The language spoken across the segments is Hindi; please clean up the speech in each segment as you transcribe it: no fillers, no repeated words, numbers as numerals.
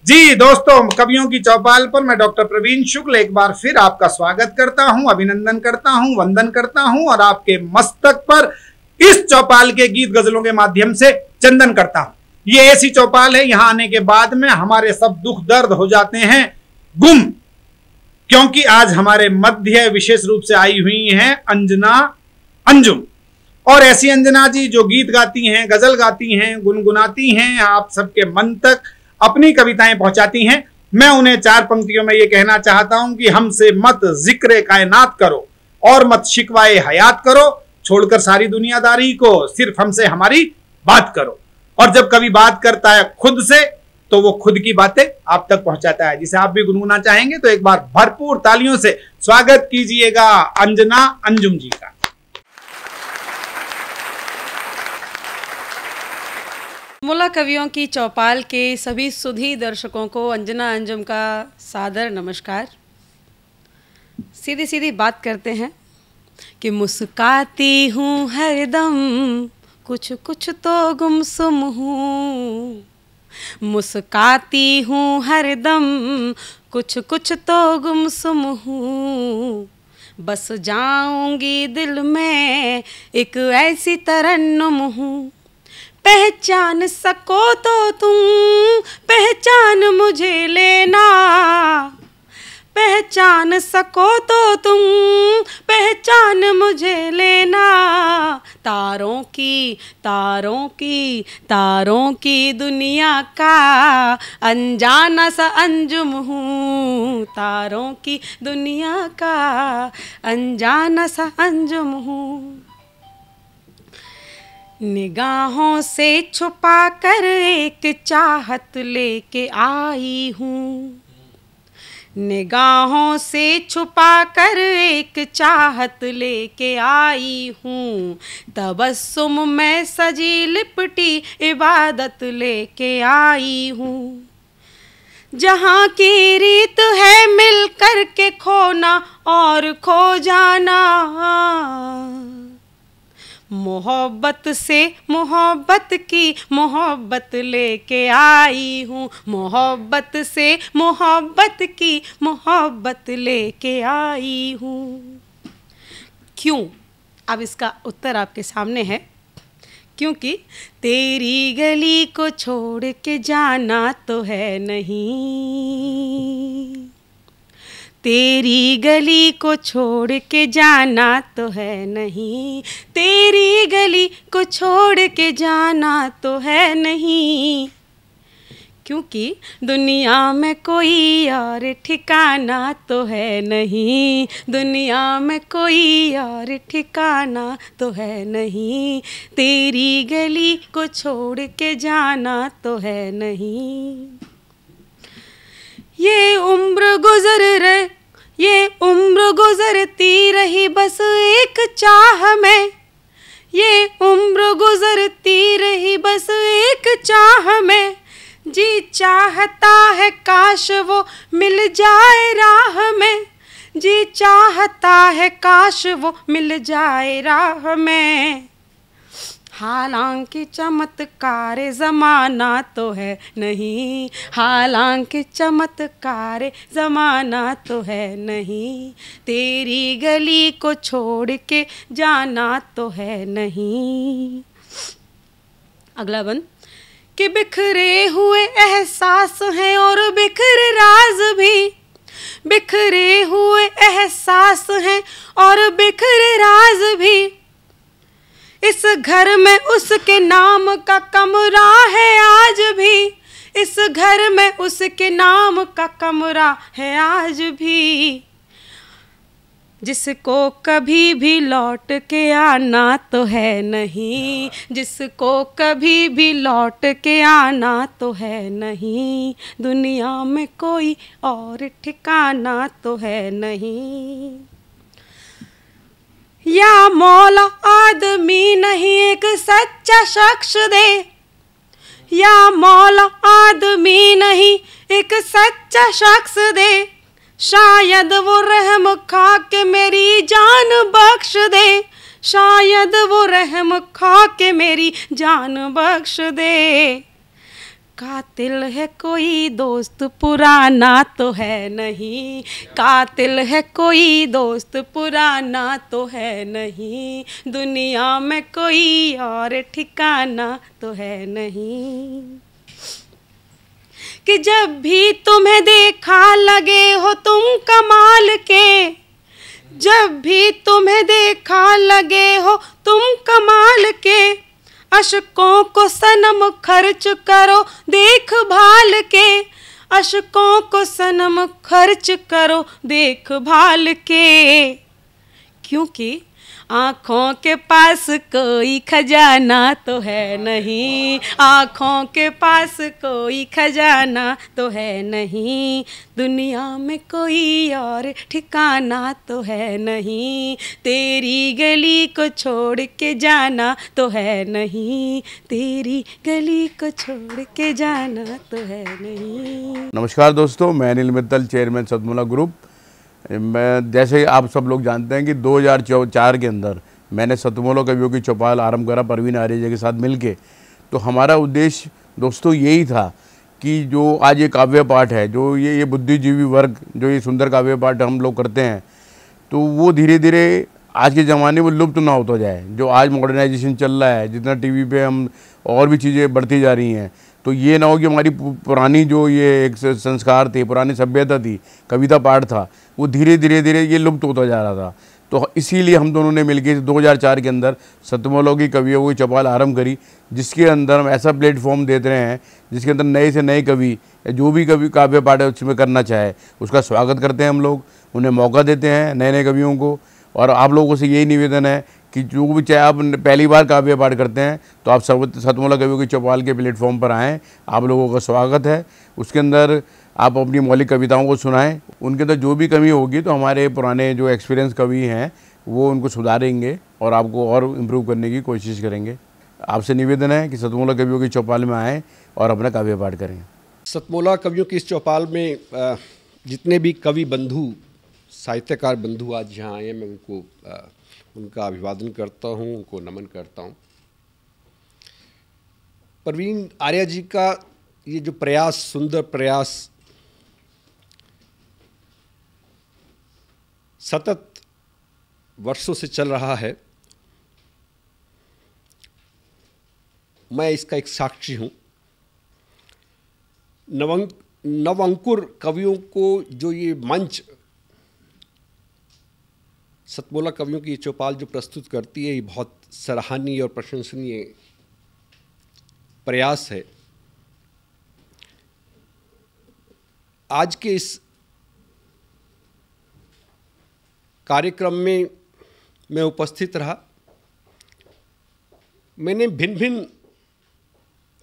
जी दोस्तों, कवियों की चौपाल पर मैं डॉक्टर प्रवीण शुक्ल एक बार फिर आपका स्वागत करता हूं, अभिनंदन करता हूं, वंदन करता हूं और आपके मस्तक पर इस चौपाल के गीत गजलों के माध्यम से चंदन करता हूं। ये ऐसी चौपाल है, यहां आने के बाद में हमारे सब दुख दर्द हो जाते हैं गुम, क्योंकि आज हमारे मध्य विशेष रूप से आई हुई हैं अंजना अंजुम। और ऐसी अंजना जी जो गीत गाती हैं, गजल गाती हैं, गुनगुनाती हैं, आप सबके मन तक अपनी कविताएं पहुंचाती हैं। मैं उन्हें 4 पंक्तियों में यह कहना चाहता हूं कि हमसे मत जिक्र कायनात करो और मत शिकवाए हयात करो, छोड़कर सारी दुनियादारी को सिर्फ हमसे हमारी बात करो। और जब कवि बात करता है खुद से तो वो खुद की बातें आप तक पहुंचाता है, जिसे आप भी गुनगुना चाहेंगे तो एक बार भरपूर तालियों से स्वागत कीजिएगा अंजना अंजुम जी का। मुला कवियों की चौपाल के सभी सुधी दर्शकों को अंजना अंजुम का सादर नमस्कार। सीधी सीधी बात करते हैं कि मुस्काती हूँ हरदम, कुछ कुछ तो गुमसुम हूँ। मुस्काती हूँ हरदम, कुछ कुछ तो गुमसुम हूँ। बस जाऊंगी दिल में एक ऐसी तरन्नुम हूँ। पहचान सको तो तुम पहचान मुझे लेना, पहचान सको तो तुम पहचान मुझे लेना। तारों की दुनिया का अनजाना सा अंजुम हूँ। तारों की दुनिया का अनजाना सा अंजुम हूँ। निगाहों से छुपा कर एक चाहत लेके आई हूँ। निगाहों से छुपा कर एक चाहत लेके आई हूँ। तबस्सुम में सजी लिपटी इबादत लेके आई हूँ। जहाँ की रीत है मिल कर के खोना और खो जाना। मोहब्बत से मोहब्बत की मोहब्बत लेके आई हूँ। मोहब्बत से मोहब्बत की मोहब्बत लेके आई हूँ। क्यों? अब इसका उत्तर आपके सामने है। क्योंकि तेरी गली को छोड़ के जाना तो है नहीं। तेरी गली को छोड़ के जाना तो है नहीं। तेरी गली को छोड़ के जाना तो है नहीं। क्योंकि दुनिया में कोई और ठिकाना तो है नहीं। दुनिया में कोई और ठिकाना तो है नहीं। तेरी गली को छोड़ के जाना तो है नहीं। ये उम्र गुजरती रही बस एक चाह में। ये उम्र गुजरती रही बस एक चाह में। जी चाहता है काश वो मिल जाए राह में। जी चाहता है काश वो मिल जाए राह में। हालांकि चमत्कार ज़माना तो है नहीं। हालांकि चमत्कार ज़माना तो है नहीं। तेरी गली को छोड़ के जाना तो है नहीं। अगला बंद कि बिखरे हुए एहसास हैं और बिखरे राज भी। बिखरे हुए एहसास हैं और बिखरे राज भी। इस घर में उसके नाम का कमरा है आज भी। इस घर में उसके नाम का कमरा है आज भी। जिसको कभी भी लौट के आना तो है नहीं। जिसको कभी भी लौट के आना तो है नहीं। दुनिया में कोई और ठिकाना तो है नहीं। या मौला आदमी नहीं एक सच्चा शख्स दे। या मौला आदमी नहीं एक सच्चा शख्स दे। शायद वो रहम खा के मेरी जान बख्श दे। शायद वो रहम खा के मेरी जान बख्श दे। कातिल है कोई दोस्त पुराना तो है नहीं, कातिल है कोई दोस्त पुराना तो है नहीं, दुनिया में कोई और ठिकाना तो है नहीं। कि जब भी तुम्हें देखा लगे हो तुम कमाल के, जब भी तुम्हें देखा लगे हो तुम कमाल के, अशकों को सनम खर्च करो देखभाल के, अशकों को सनम खर्च करो देखभाल के। क्योंकि आँखों के पास कोई खजाना तो है नहीं, आँखों के पास कोई खजाना तो है नहीं, दुनिया में कोई और ठिकाना तो है नहीं, तेरी गली को छोड़ के जाना तो है नहीं, तेरी गली को छोड़ के जाना तो है नहीं। नमस्कार दोस्तों, मैं अनिल मित्तल, चेयरमैन सतमोला ग्रुप। मैं जैसे आप सब लोग जानते हैं कि 2004 के अंदर मैंने सतमोला कवियों की चौपाल आरंभ करा परवीन आर्य के साथ मिलके। तो हमारा उद्देश्य दोस्तों यही था कि जो आज ये काव्य पाठ है, जो ये बुद्धिजीवी वर्ग जो ये सुंदर काव्य पाठ हम लोग करते हैं, तो वो धीरे धीरे आज के ज़माने में लुप्त ना होता जाए। जो आज मॉडर्नाइजेशन चल रहा है, जितना टीवी पे हम और भी चीज़ें बढ़ती जा रही हैं, तो ये ना हो कि हमारी पुरानी जो ये एक संस्कार थे, पुरानी सभ्यता थी, कविता पाठ था, वो धीरे धीरे ये लुप्त होता जा रहा था। तो इसीलिए हम दोनों ने मिलकर 2004 के अंदर सतमोला की कवियों की चौपाल आरंभ करी, जिसके अंदर हम ऐसा प्लेटफॉर्म देते रहे हैं जिसके अंदर नए से नए कवि जो भी कवि काव्य पाठ उसमें करना चाहे उसका स्वागत करते हैं हम लोग, उन्हें मौका देते हैं नए नए कवियों को। और आप लोगों से यही निवेदन है कि जो भी चाहे आप पहली बार काव्य पाठ करते हैं तो आप सतमोला कवियों की चौपाल के प्लेटफॉर्म पर आएँ, आप लोगों का स्वागत है। उसके अंदर आप अपनी मौलिक कविताओं को सुनाएं, उनके अंदर जो भी कमी होगी तो हमारे पुराने जो एक्सपीरियंस कवि हैं वो उनको सुधारेंगे और आपको और इम्प्रूव करने की कोशिश करेंगे। आपसे निवेदन है कि सतमोला कवियों की चौपाल में आएँ और अपना काव्य पाठ करें। सतमोला कवियों की इस चौपाल में जितने भी कवि बंधु, साहित्यकार बंधु आज यहाँ आए हैं, मैं उनको उनका अभिवादन करता हूँ, उनको नमन करता हूँ। परवीन आर्य जी का ये जो प्रयास, सुंदर प्रयास सतत वर्षों से चल रहा है, मैं इसका एक साक्षी हूँ। नवअंकुर कवियों को जो ये मंच सतमोला कवियों की चौपाल जो प्रस्तुत करती है, ये बहुत सराहनीय और प्रशंसनीय प्रयास है। आज के इस कार्यक्रम में मैं उपस्थित रहा। मैंने भिन्न भिन्न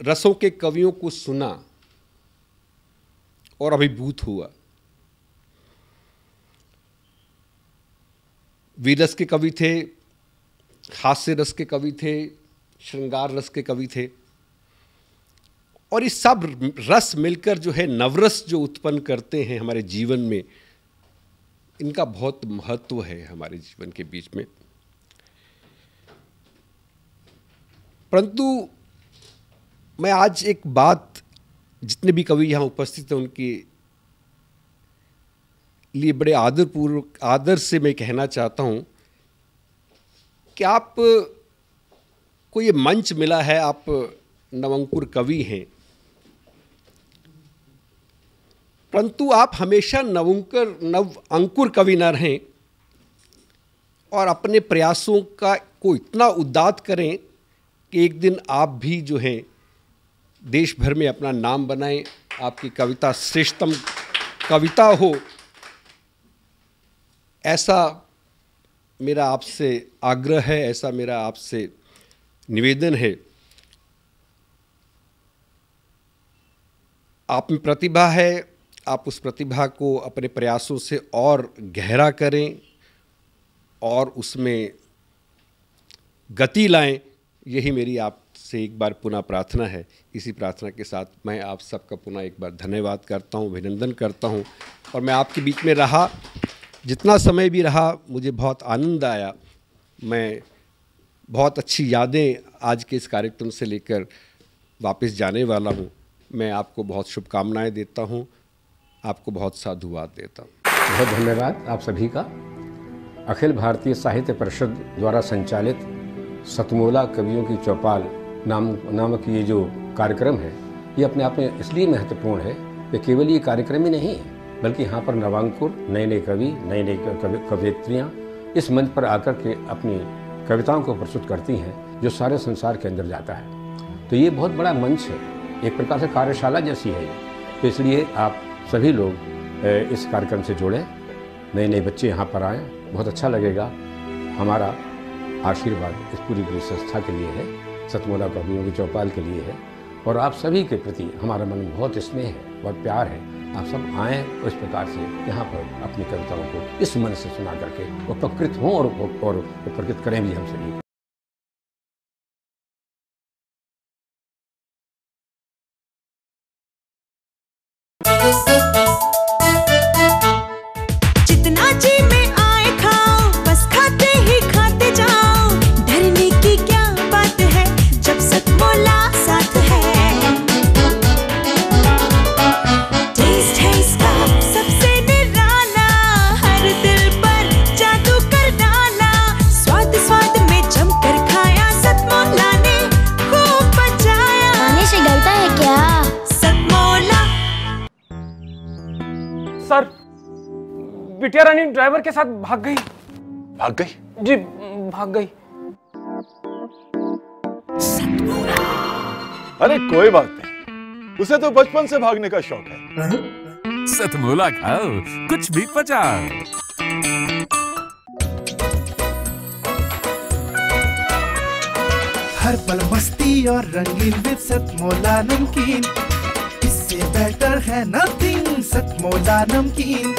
रसों के कवियों को सुना और अभिभूत हुआ। वीरस के कवि थे, हास्य रस के कवि थे, श्रृंगार रस के कवि थे, और ये सब रस मिलकर जो है नवरस जो उत्पन्न करते हैं हमारे जीवन में, इनका बहुत महत्व है हमारे जीवन के बीच में। परंतु मैं आज एक बात, जितने भी कवि यहाँ उपस्थित हैं उनके लिए बड़े आदरपूर्वक, आदर से मैं कहना चाहता हूँ कि आप को ये मंच मिला है, आप नवअंकुर कवि हैं, परंतु आप हमेशा नव अंकुर कवि न रहें और अपने प्रयासों को इतना उद्दात करें कि एक दिन आप भी जो हैं देश भर में अपना नाम बनाएं, आपकी कविता श्रेष्ठतम कविता हो, ऐसा मेरा आपसे आग्रह है, ऐसा मेरा आपसे निवेदन है। आप में प्रतिभा है, आप उस प्रतिभा को अपने प्रयासों से और गहरा करें और उसमें गति लाएं, यही मेरी आपसे एक बार पुनः प्रार्थना है। इसी प्रार्थना के साथ मैं आप सबका पुनः एक बार धन्यवाद करता हूं, अभिनंदन करता हूं। और मैं आपके बीच में रहा, जितना समय भी रहा, मुझे बहुत आनंद आया। मैं बहुत अच्छी यादें आज के इस कार्यक्रम से लेकर वापस जाने वाला हूं। मैं आपको बहुत शुभकामनाएं देता हूं, आपको बहुत साधुवाद देता हूं। बहुत धन्यवाद आप सभी का। अखिल भारतीय साहित्य परिषद द्वारा संचालित सतमोला कवियों की चौपाल नामक ये जो कार्यक्रम है, ये अपने आप में इसलिए महत्वपूर्ण है कि केवल ये कार्यक्रम ही नहीं है, बल्कि यहाँ पर नवांकुर, नए नए कवि, नई नई कवयित्रियाँ इस मंच पर आकर के अपनी कविताओं को प्रस्तुत करती हैं, जो सारे संसार के अंदर जाता है। तो ये बहुत बड़ा मंच है, एक प्रकार से कार्यशाला जैसी है ये। तो इसलिए आप सभी लोग इस कार्यक्रम से जुड़ें, नए नए बच्चे यहाँ पर आएँ, बहुत अच्छा लगेगा। हमारा आशीर्वाद इस पूरी संस्था के लिए है, सतमोला कवियों की चौपाल के लिए है, और आप सभी के प्रति हमारा मन में बहुत स्नेह है, बहुत प्यार है। आप सब आएँ और इस प्रकार से यहाँ पर अपनी कविताओं को इस मन से सुना करके उपकृत हों और उपकृत करें भी हम सभी। जितना जी में आए खाओ, बस खाते ही खाते जाओ। डरने की क्या बात है जब सतमोला साथ है। टेस्ट है इसका सबसे निराला, हर दिल पर जादू कर डाला। स्वाद स्वाद में जमकर खाया, सतमोला ने खूब बचाया। खाने से गलता है क्या? सतमोला। सर, बिटिया रानी ड्राइवर के साथ भाग गई। भाग गई? जी, भाग गई। अरे कोई बात नहीं, उसे तो बचपन से भागने का शौक है। सतमोला खाओ, कुछ भी पचाओ। हर पल मस्ती और रंगीन विद सतमोला नमकीन, इससे बेटर है नथिंग। सतमोला नमकीन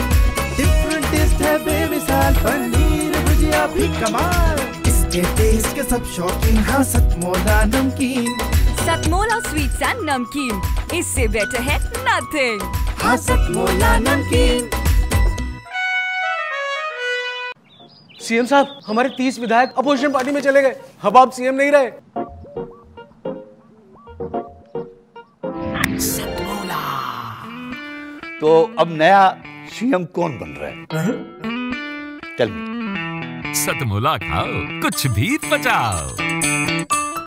डिफरेंट टेस्ट है बेमिसाल, पनीर भुजिया भी कमाल। इसके टेस्ट के सब शौकीन, हाँ सतमोला नमकीन। सतमोला स्वीट्स एंड नमकीन, इससे बेटर है नथिंग। हाँ सतमोला नमकीन। सीएम साहब, हमारे 30 विधायक अपोजिशन पार्टी में चले गए। अब आप सीएम नहीं रहे। तो अब नया सीएम कौन बन रहा है? चल सतमोला खाओ, कुछ भी पचाओ।